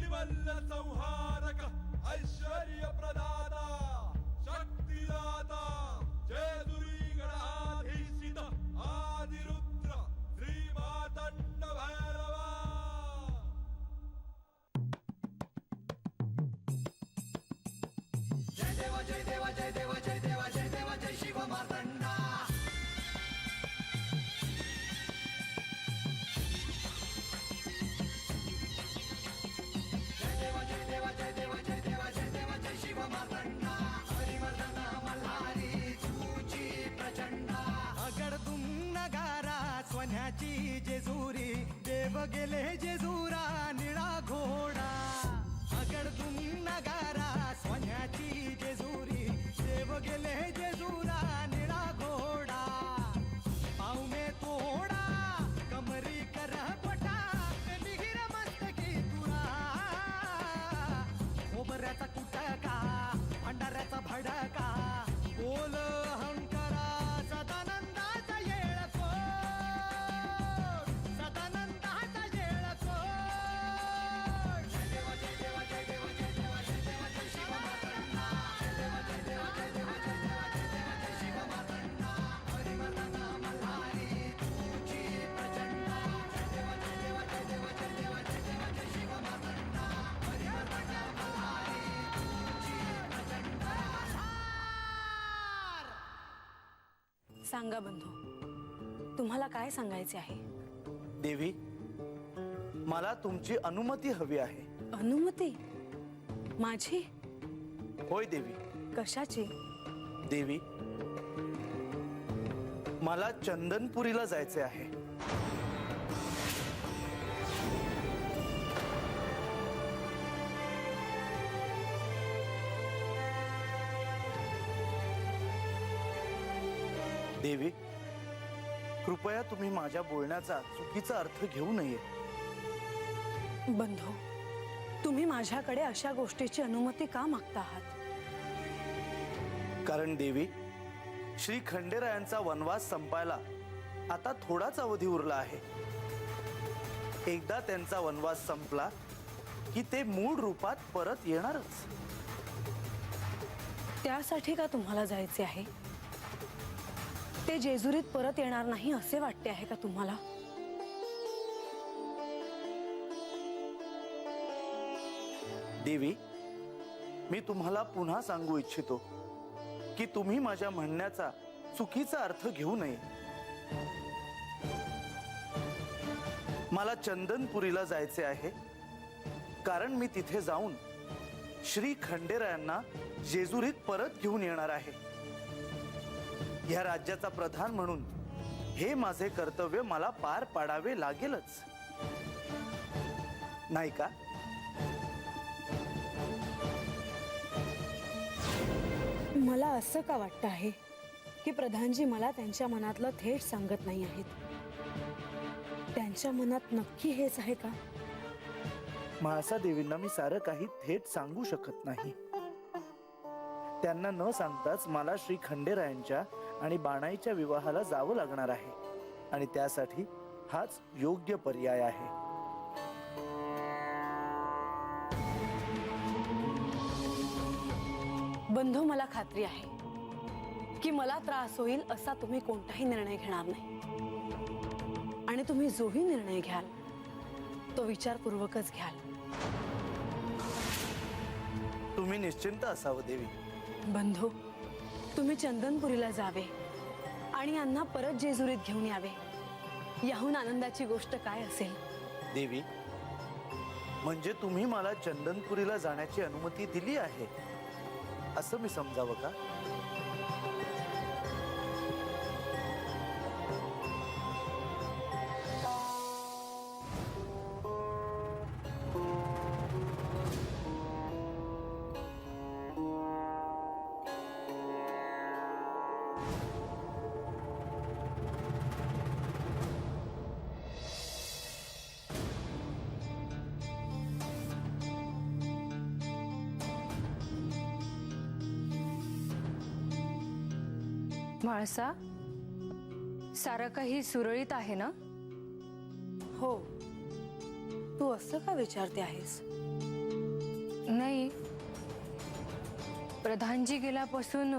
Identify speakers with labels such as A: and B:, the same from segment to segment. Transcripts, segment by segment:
A: कैवल्य संहारक ऐश्वर्य प्रदाता शक्तिदाता जेजुरी गणाधीशित आदिरुद्र श्री मातंड भैरवा।
B: जय देवा जय देवा जय देवा जय देवा जय देवा जय शिव मातंडा। जय देवा जय देवा जय देवा जय देवा जय देवा जय शिव मातंडा। हरिवर्धन मल्हारी तुझी प्रचंडा।
C: अगडदुम नगारा सोन्याची जेजुरी देव गेले जेजुरा निळा घोडा। अगडदुम नगारा सोन्याची जेजुरी देव गेले जेजुरा निळा घोडा। पावमे तोडा कमरी कर पटा निहिर मस्तकी तुरा। खोबऱ्याचा कुटका भंडाऱ्याचा भडका बोल अहंकारा सदानंदाचा येळकोट सदानंदाचा येळकोट।
B: जय देवा जय देवा जय देवा जय देवा जय देवा जय शिव मातंडा। जय देवा जय देवा जय देवा जय देवा जय देवा जय शिव मातंडा। हरिवर्धन मल्हारी तुझी प्रचंडा। जय देवा जय देवा जय देवा जय देवा जय देवा जय शिव मातंडा। हरिवर्धन मल्हारी तुझी प्रचंडा।
D: सांगा बंधू, तुम्हाला काय सांगायचे आहे?
E: देवी, मला तुमची अनुमती हवी आहे।
D: अनुमती माझी?
E: होय देवी।
D: कशाची?
E: देवी, मला चंदनपुरीला जायचे आहे। देवी, कृपया तुम्ही माझ्या बोलण्याचा चुकीचा अर्थ घेऊ नये।
D: बंधू, तुम्ही माझ्याकडे अशा गोष्टीची अनुमती का मागता आहात?
E: कारण देवी, श्री खंडेरायांचा वनवास संपायला आता थोडाच अवधी उरला आहे। एकदा त्यांचा वनवास संपला की ते मूळ रूपात परत येणारच।
D: त्यासाठी का तुम्हाला जायचे आहे? ते जेजुरीत परत येणार नाही असे वाटते आहे का तुम्हाला?
E: देवी, मी तुम्हाला पुन्हा सांगू इच्छितो की तुम्ही माझ्या म्हणण्याचा चुकीचा अर्थ घेऊ नये। मला चंदनपुरीला जायचे आहे कारण मी तिथे जाऊन श्री खंडेरायांना जेजुरीत परत घेऊन येणार आहे। या राज्याचा प्रधान म्हणून हे माझे कर्तव्य मला पार पाडावे लागेलच, नाही का?
D: मला असं का वाटतं आहे की प्रधानजी मला त्यांच्या मनातलं थेट सांगत नाही आहेत? त्यांच्या मनात नक्की हेच आहे का?
E: म्हाळसा देवींना मी सारं काही थेट सांगू शकत नाही। त्यांना न सांगताच मला श्री खंडेरायांच्या आणि बाणाईच्या विवाहाला जावं लागणार आहे आणि त्यासाठी हाच योग्य पर्याय आहे।
D: बंधू, मला खात्री आहे की मला त्रास होईल असा तुम्ही कोणताही निर्णय घेणार नाही आणि तुम्ही जोही निर्णय घ्याल तो विचारपूर्वकच घ्याल।
E: तुम्ही निश्चिंत असावं देवी।
D: बंधू, तुम्ही चंदनपुरीला जावे आणि यांना परत जेजुरीत घेऊन यावे, याहून आनंदाची गोष्ट काय असेल?
E: देवी, म्हणजे तुम्ही मला चंदनपुरीला जाण्याची अनुमती दिली आहे असं मी समजावं का?
F: म्हाळसा, सारं काही सुरळीत आहे ना?
D: हो, तू असं का विचारते आहेस?
F: नाही, प्रधानजी गेल्यापासून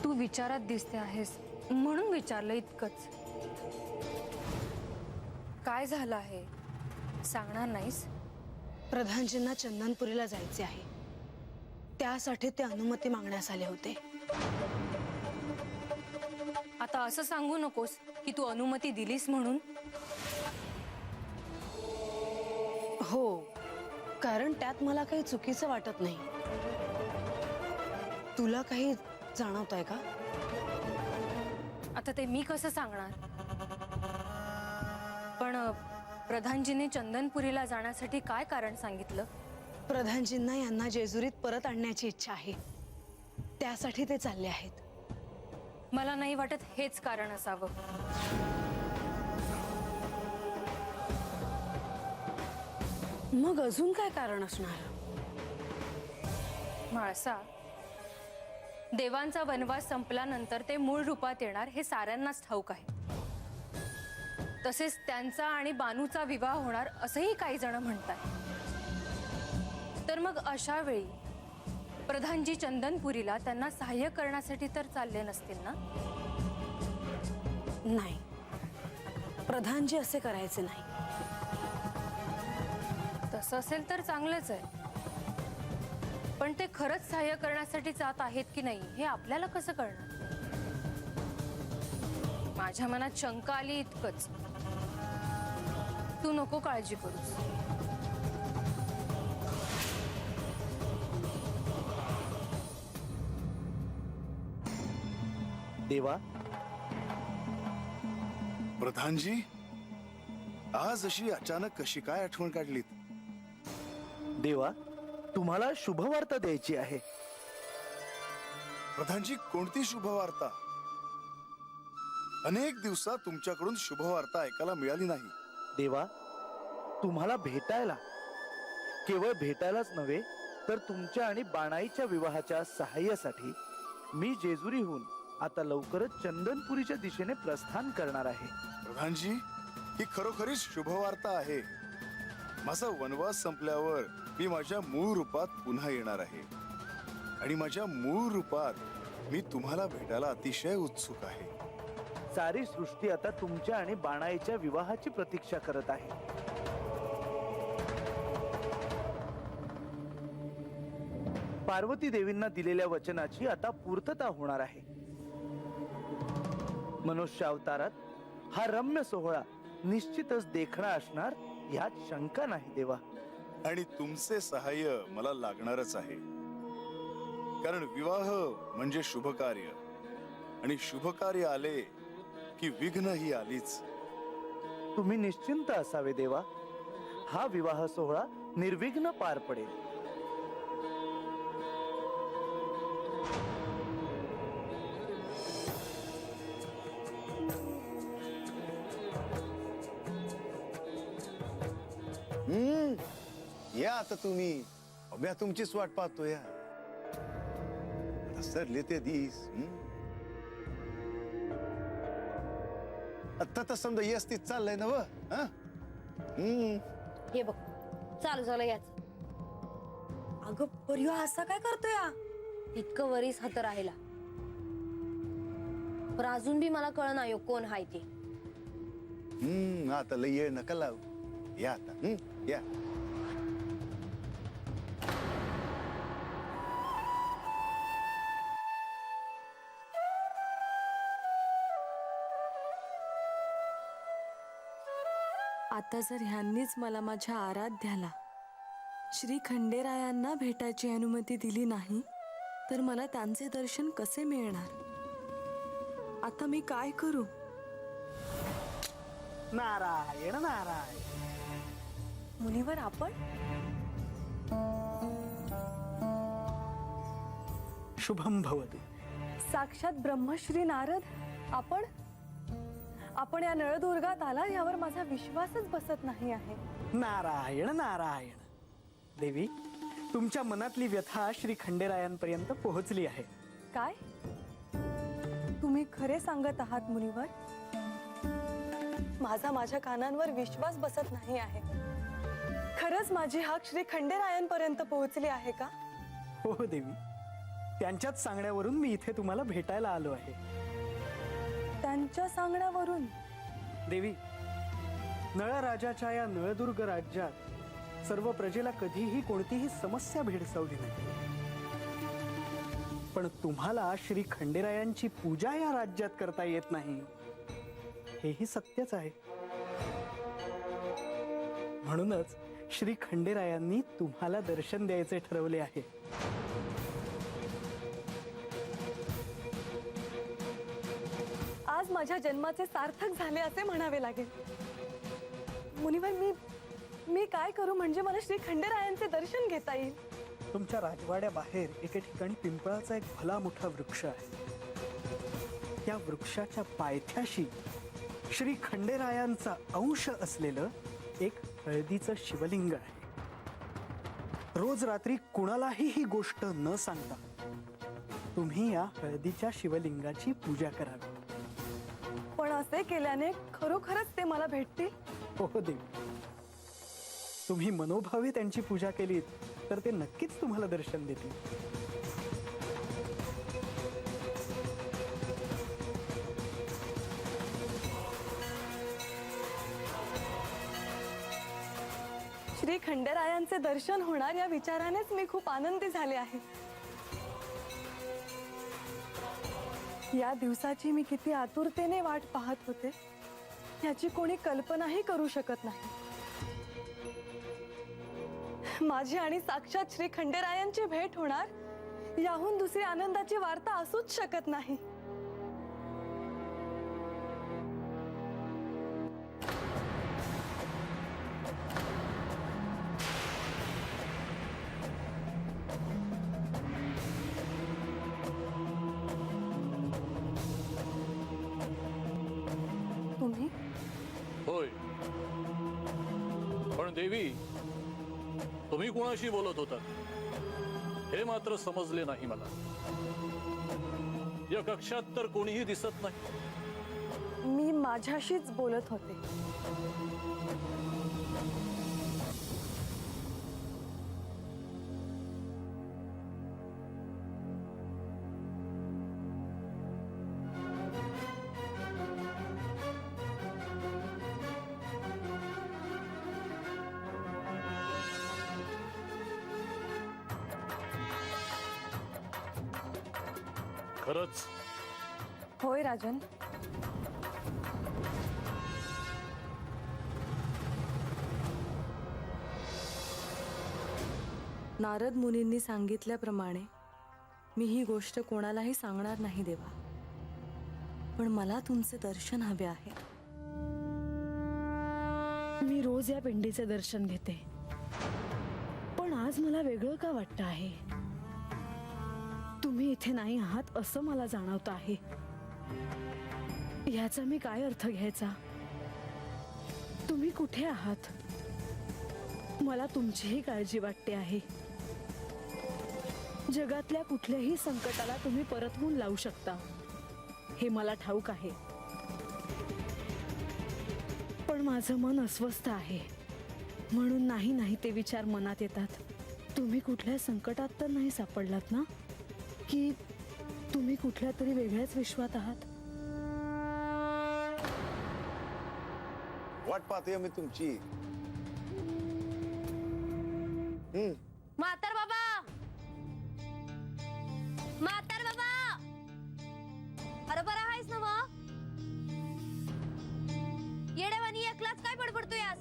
F: तू विचारात दिसते आहेस म्हणून विचारलं इतकंच. काय झालं आहे सांगणार नाहीस?
D: प्रधानजींना चंदनपुरीला जायचे आहे, त्यासाठी ते अनुमती मागण्यास आले होते.
F: आता असं सांगू नकोस की तू अनुमती दिलीस म्हणून.
D: हो, कारण त्यात मला काही चुकीचं वाटत नाही. तुला काही जाणवतंय का?
F: आता ते मी कसं सांगणार? पण प्रधानजींनी चंदनपुरीला जाण्यासाठी काय कारण सांगितलं?
D: प्रधानजींना यांना जेजुरीत परत आणण्याची इच्छा आहे, त्यासाठी ते चालले आहेत.
F: मला नाही वाटत हेच कारण असावं.
D: मग अजून काय कारण असणार?
F: म्हाळसा, देवांचा वनवास संपल्यानंतर ते मूळ रूपात येणार हे साऱ्यांनाच ठाऊक आहे. तसेच त्यांचा आणि बानूचा विवाह होणार असंही काही जण म्हणतात. तर मग अशा वेळी प्रधानजी चंदनपुरीला त्यांना सहाय्य करण्यासाठी तर चालले नसतील ना?
D: नाही, प्रधानजी असे करायचे नाही.
F: तसं असेल तर चांगलंच आहे, पण ते खरंच सहाय्य करण्यासाठी जात आहेत की नाही हे आपल्याला कसं कळणार? माझ्या मनात शंका आली इतकंच. तू नको काळजी करूस.
E: देवा,
G: प्रधानजी, आज अशी अचानक कशी काय आठवण काढलीत?
E: देवा, तुम्हाला शुभवार्ता द्यायची आहे.
G: प्रधानजी, कोणती शुभवार्ता? अनेक दिवसात तुमच्याकडून शुभवार्ता ऐकायला मिळाली नाही.
E: देवा, तुम्हाला भेटायला, केवळ भेटायलाच नव्हे तर तुमच्या आणि बाणाईच्या विवाहाच्या सहाय्यासाठी मी जेजुरीहून आता लवकरच चंदनपुरीच्या दिशेने प्रस्थान करणार आहे.
G: प्रधानजी, ही खरोखरीच शुभवार्ता आहे. माझा वनवास संपल्यावर मी माझ्या मूळ रूपात पुन्हा येणार आहे आणि माझ्या मूळ रूपात मी तुम्हाला भेटायला अतिशय उत्सुक आहे.
E: सारी सृष्टी आता तुमच्या आणि बाणाईच्या विवाहाची प्रतीक्षा करत आहे. पार्वती देवींना दिलेल्या वचनाची आता पूर्तता होणार आहे. मनुष्य अवतारात हा रम्य सोहळा निश्चितच देखणा असणार यात शंका नाही. देवा,
G: आणि तुमचे सहाय्य मला लागणारच आहे, कारण विवाह म्हणजे शुभ कार्य आणि शुभ कार्य आले की विघ्न ही आलीच.
E: तुम्ही निश्चिंत असावे देवा. हा विवाह सोहळा निर्विघ्न पार पडेल.
H: या आता तुम्ही. अभ्या तुमचीच वाट पाहतो या. आता सरले ते दिस. आता तर समजा यस्तीत चाललंय ना व.
I: हे बघ, चालू झालं याच.
D: अगं पर्यो असा काय करतोय?
I: इतकं वरीस हात राहिला, पण अजून बी मला कळ नाही कोण हाय ते.
H: आता लय येळ नका लावू. या आता. या.
J: आता जर ह्यांनीच मला माझ्या आराध्याला श्री खंडेरायांना भेटायची अनुमती दिली नाही तर मला त्यांचे दर्शन कसे मिळणार? आता मी काय करू?
C: नारायण नारायण.
J: मुनिवर आपण?
C: शुभम भवतु.
J: साक्षात ब्रह्मश्री नारद आपण? आपण या नळदुर्गात आला यावर माझा विश्वासच बसत नाही आहे.
C: नारायण नारायण. देवी, तुमच्या मनातली व्यथा श्री खंडेरायांपर्यंत पोहोचली आहे.
J: काय तुम्ही खरे सांगत आहात मुनिवर? माझा माझ्या कानांवर विश्वास बसत नाही आहे. खरंच माझी हाक श्री खंडेरायांपर्यंत पोहोचली आहे का?
C: हो देवी, त्यांच्याच सांगण्यावरून मी इथे तुम्हाला भेटायला आलो आहे.
J: त्यांच्या सांगण्यावरून?
C: देवी, नळराजाच्या या नळदुर्ग राज्यात सर्व प्रजेला कधीही कोणतीही समस्या भेडसावली नाही. पण तुम्हाला श्री खंडेरायांची पूजा या राज्यात करता येत नाही, हेही सत्यच आहे. म्हणूनच श्री खंडेरायांनी तुम्हाला दर्शन द्यायचे ठरवले आहे.
J: आज माझ्या जन्माचे सार्थक झाले असे म्हणावे लागेल. मुनिवर, मी काय करू म्हणजे मला श्री खंडेरायांचे दर्शन घेता येईल?
C: तुमच्या राजवाड्याबाहेर एके ठिकाणी पिंपळाचा एक भला मोठा वृक्ष आहे. त्या वृक्षाच्या पायथ्याशी श्री खंडेरायांचा अंश असलेलं एक हळदीचं शिवलिंग आहे. रोज रात्री कुणालाही ही गोष्ट न सांगता तुम्ही या हळदीच्या शिवलिंगाची पूजा करावी.
J: पण असे केल्याने खरोखरच ते मला भेटतील?
C: हो देवी, तुम्ही मनोभावे त्यांची पूजा केलीत तर ते नक्कीच तुम्हाला दर्शन देतील.
J: श्री खंडेरायांचे दर्शन होणार या विचारानेच मी खूप आनंदी झाले आहे. या दिवसाची मी किती आतुरतेने वाट पाहत होते याची कोणी कल्पनाही करू शकत नाही. माझी आणि साक्षात श्री खंडेरायांची भेट होणार याहून दुसरी आनंदाची वार्ता असूच शकत नाही. तुम्ही?
K: होय, पण देवी, तुम्ही कोणाशी बोलत होतात हे मात्र समजले नाही मला. या कक्षात तर कोणीही दिसत नाही.
J: मी माझ्याशीच बोलत होते.
K: खरंच?
J: होय राजन. नारद मुनींनी सांगितल्याप्रमाणे मी ही गोष्ट कोणालाही सांगणार नाही देवा. पण मला तुमचे दर्शन हवे आहे.
D: मी रोज या पिंडीचे दर्शन घेते, पण आज मला वेगळं का वाटतं आहे? तुम्ही इथे नाही आहात असं मला जाणवत आहे. याचा मी काय अर्थ घ्यायचा? तुम्ही कुठे आहात? मला तुमचीही काळजी वाटते आहे. जगातल्या कुठल्याही संकटाला तुम्ही परतवून लावू शकता, हे मला ठाऊक आहे. पण माझं मन अस्वस्थ आहे, म्हणून नाही ते विचार मनात येतात. तुम्ही कुठल्या संकटात तर नाही सापडलात ना? की तुम्ही कुठल्या तरी वेगळ्याच विश्वात आहात?
H: वाट पाहतोय मी तुमची.
I: म्हातार बाबा, म्हातार बाबा, अरे बरा आहेस ना मग? येडेवानी एकलाच काय बडबडतोयास?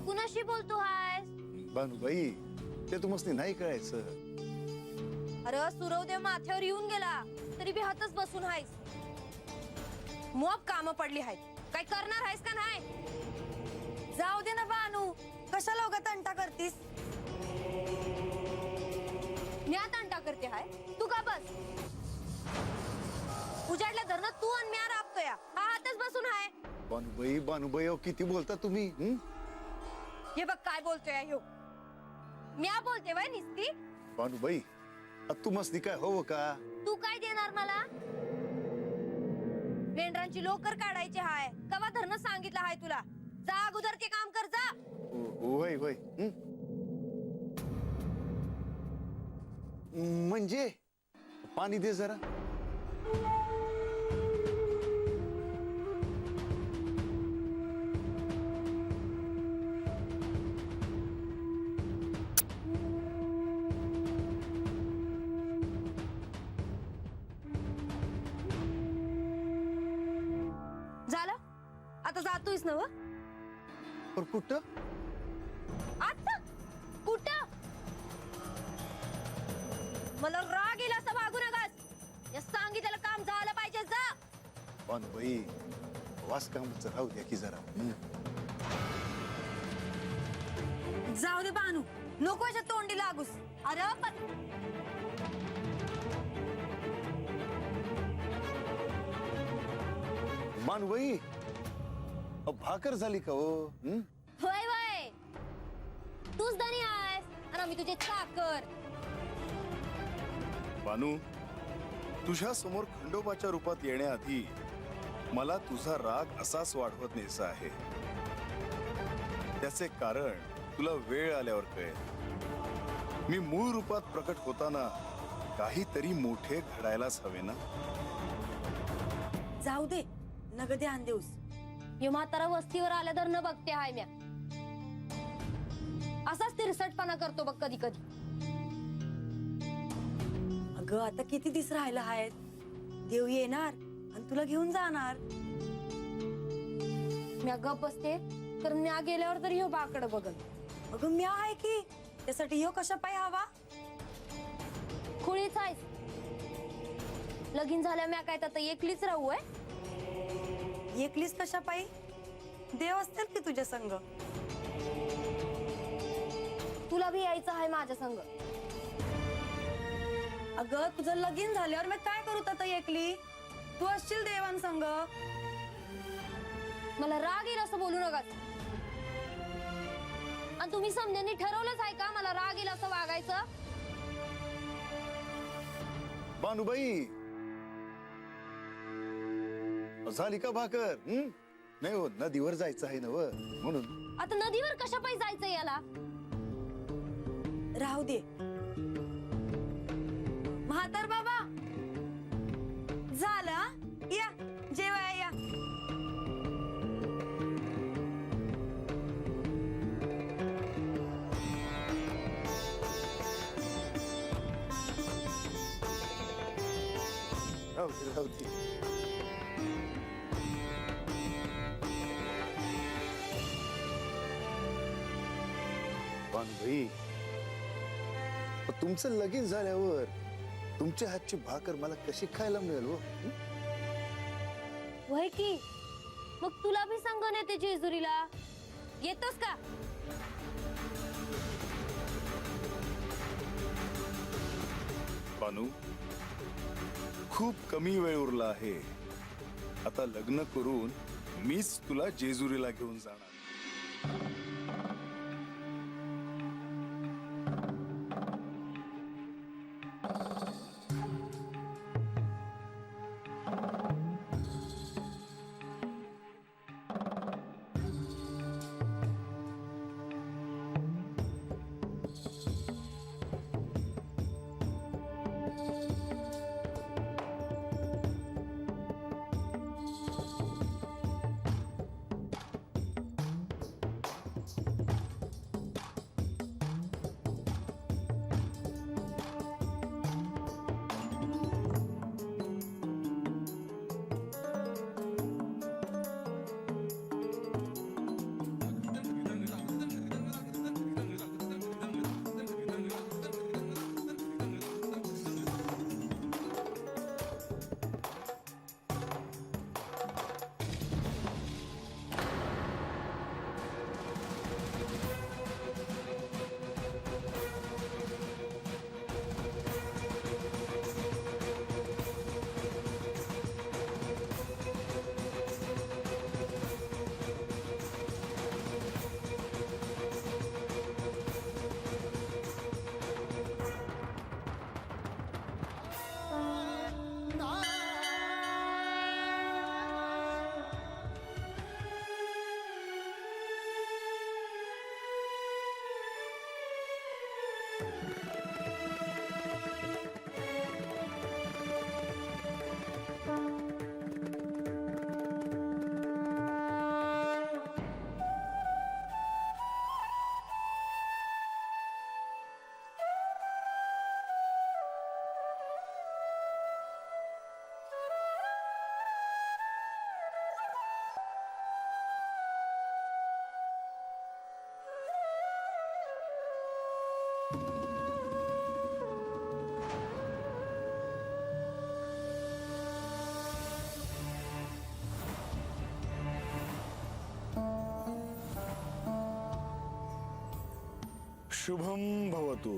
I: कुणाशी बोलतो हायस?
H: बाई, ते तुम्हाला नाही कळायचं.
I: अरे सुरवदेव माथ्यावर येऊन गेला तरी बी हातच बसून हायस. मोप काम पडली आहेत, काय करणार आहेस का नाही? जाऊ दे ना बानू, कशाला उगा तंटा करतीस? म्या तंटा करते हाय, तू का बस? उजाडल्या धरणात तू आणि म्या राबतोय, हा हातच बसून हाय.
H: बानुबाई किती बोलता तुम्ही?
I: हे बघ काय बोलतोय ह्यो. म्या बोलते वय निस्ती.
H: बानुबाई, तू मस्ती काय हो का?
I: तू काय देणार मला? मेंढरांची लोकर काढायची हाय, कवा धरणं सांगितलं हाय तुला? जा अगोदर ते काम कर जा.
H: होय होय म्हणजे पाणी दे जरा.
I: झालं आता जातोयस ना व?
H: पण कुठं?
I: आता कुठं? मला राग येईल असं वागू नकास. या सांगितलेलं काम झालं पाहिजे. जा.
H: पण बाई वास कामच राहू द्या की जरा.
I: जाऊ दे बानू, नको याच्या तोंडी लागूस. अरे पण
H: मानबाई भाकर झाली का हो?
I: होय होय, तूच धनी आहेस आणि आम्ही तुझे चाकर.
G: बानू, तुझ्या समोर खंडोबाच्या रूपात येण्याआधी मला तुझा राग असाच वाढवत न्यायचा आहे. त्याचे कारण तुला वेळ आल्यावर कळेल. मी मूळ रूपात प्रकट होताना काहीतरी मोठे घडायलाच हवे ना.
I: जाऊ दे, नगदे आण देऊस. हे म्हातारा वस्तीवर आल्या तर न बघते हाय म्या. असाच तिरसटपणा करतो बघ कधी कधी. अगं आता किती दिस राहिला आहेत. देव येणार आणि तुला घेऊन जाणार. म्या गप बसते तर म्या गेल्यावर तरी ह्यो बाकड बघल. अगं म्या आहे की, त्यासाठी ह्यो कशा पाय हवा. खुळीच आहेस. लगीन झाल्या म्या काय तर एकलीच राहू आहे. एकलीच कशा पायी? देव असतील की तुझ्या संग. तुला भी यायचं आहे माझ्या संग. अगं तुझं लगीन झाल्यावर मी काय करू आता एकली? तू असशील देवान संग. मला राग येईल असं बोलू नका. आणि तुम्ही समजेनी ठरवलंच आहे का मला राग येईल असं वागायचं?
H: बानूबाई झाली का भाकर? नाही हो, नदीवर जायचं आहे ना व, म्हणून.
I: आता नदीवर कशा पायी जायचं याला? राहू दे. म्हातार बाबा झालं हा? या जेवाय या.
H: राहू दे, राहू दे. बानूबाई, तुमचं लगीन झाल्यावर तुमच्या हातची भाकर मला कशी खायला मिळेल हो?
I: वय की मग तुला भी संग नेते जेजुरीला. येतोस का?
G: बानू, खूप कमी वेळ उरला आहे. आता लग्न करून मीच तुला जेजुरीला घेऊन जाणार. शुभम भवतु.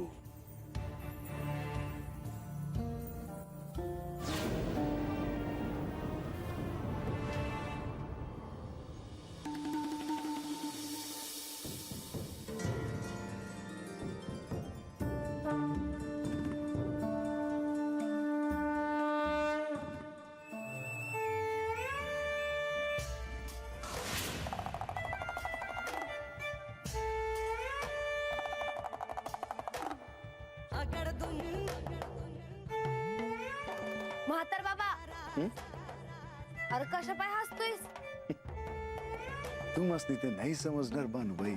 I: म्हातार बाबा अरे कशा पाय हसतोयस?
H: तू मस्त ते नाही समजणार बानूबाई.